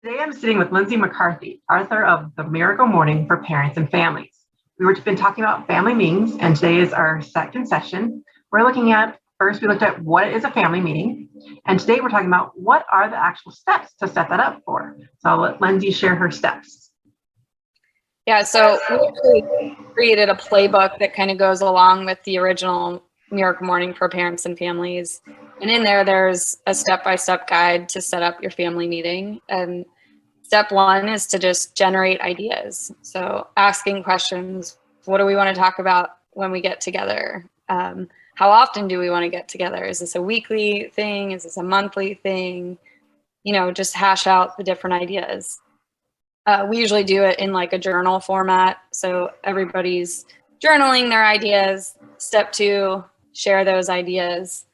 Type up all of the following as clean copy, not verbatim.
Today I'm sitting with Linsday McCarthy, author of The Miracle Morning for Parents and Families. We've been talking about family meetings, and today is our second session. We're looking at, first we looked at what is a family meeting, and today we're talking about what are the actual steps to set that up for. So I'll let Linsday share her steps. Yeah, so we actually created a playbook that kind of goes along with the original Miracle Morning for Parents and Families. And in there, there's a step-by-step guide to set up your family meeting. And step one is to just generate ideas. So asking questions, what do we want to talk about when we get together? How often do we want to get together? Is this a weekly thing? Is this a monthly thing? You know, just hash out the different ideas. We usually do it in like a journal format. So everybody's journaling their ideas. Step two, share those ideas.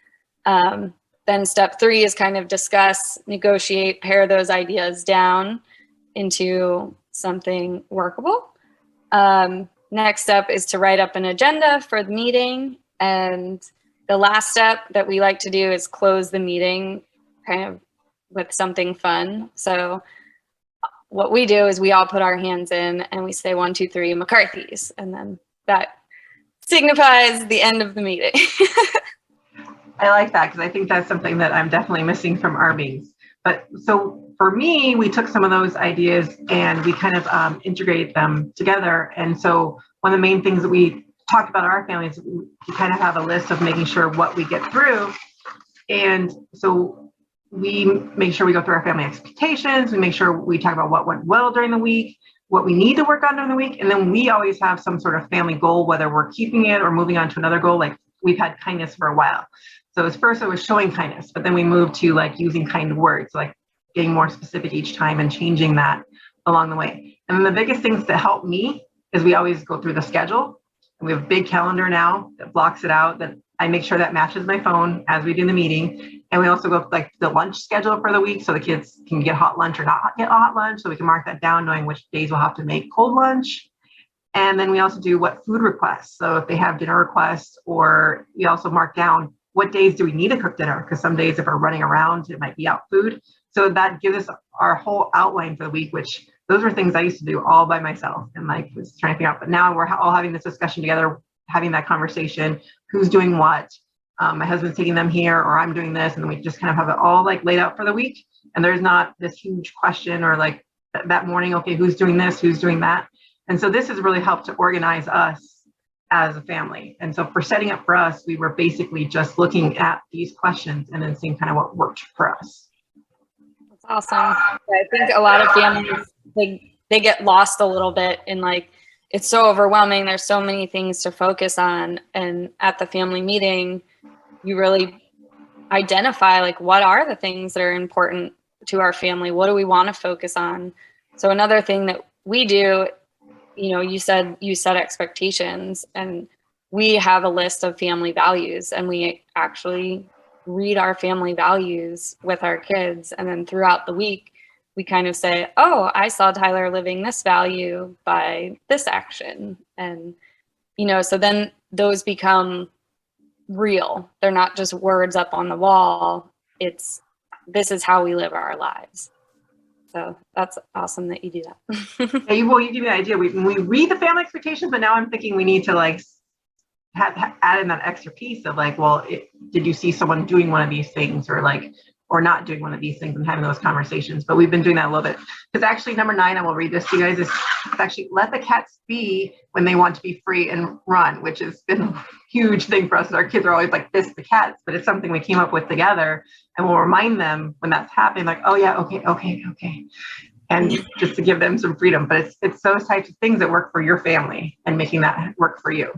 Then step three is kind of discuss, negotiate, pare those ideas down into something workable. Next step is to write up an agenda for the meeting. And the last step that we like to do is close the meeting kind of with something fun. So what we do is we all put our hands in and we say 1, 2, 3 McCarthy's. And then that signifies the end of the meeting. I like that because I think that's something that I'm definitely missing from our meetings. But so for me, we took some of those ideas and we kind of integrated them together. And so one of the main things that we talked about in our families, we kind of have a list of making sure what we get through. And so we make sure we go through our family expectations. We make sure we talk about what went well during the week, what we need to work on during the week. And then we always have some sort of family goal, whether we're keeping it or moving on to another goal. Like we've had kindness for a while. So at first it was showing kindness, but then we moved to like using kind words, like getting more specific each time and changing that along the way. And then the biggest things that help me is we always go through the schedule. And we have a big calendar now that blocks it out, that I make sure that matches my phone as we do the meeting. And we also go like the lunch schedule for the week so the kids can get hot lunch or not get hot lunch. So we can mark that down knowing which days we'll have to make cold lunch. And then we also do what food requests. So if they have dinner requests, or we also mark down what days do we need to cook dinner? Because some days if we're running around, it might be out food. So that gives us our whole outline for the week, which those were things I used to do all by myself and like was trying to figure out. But now we're all having this discussion together, having that conversation, who's doing what. My husband's taking them here, or I'm doing this. And then we just kind of have it all like laid out for the week. And there's not this huge question or like that morning, okay, who's doing this, who's doing that. And so this has really helped to organize us as a family. And so for setting up for us, we were basically just looking at these questions and then seeing kind of what worked for us. That's awesome. I think a lot of families, they get lost a little bit in like, it's so overwhelming. There's so many things to focus on. And at the family meeting, you really identify like, what are the things that are important to our family? What do we want to focus on? So another thing that we do, you know, you said you set expectations, and we have a list of family values, and we actually read our family values with our kids. And then throughout the week, we kind of say, oh, I saw Tyler living this value by this action. And, you know, so then those become real. They're not just words up on the wall. This is how we live our lives. So that's awesome that you do that. Yeah, you give me an idea. We read the family expectations, but now I'm thinking we need to like add in that extra piece of like, well, did you see someone doing one of these things, or like, or not doing one of these things, and having those conversations. But we've been doing that a little bit. Because actually number 9, I will read this to you guys, is actually let the cats be when they want to be free and run, which has been a huge thing for us. Our kids are always like, this, the cats, but it's something we came up with together, and we'll remind them when that's happening, like, oh yeah, okay. And just to give them some freedom. But it's those types of things that work for your family and making that work for you.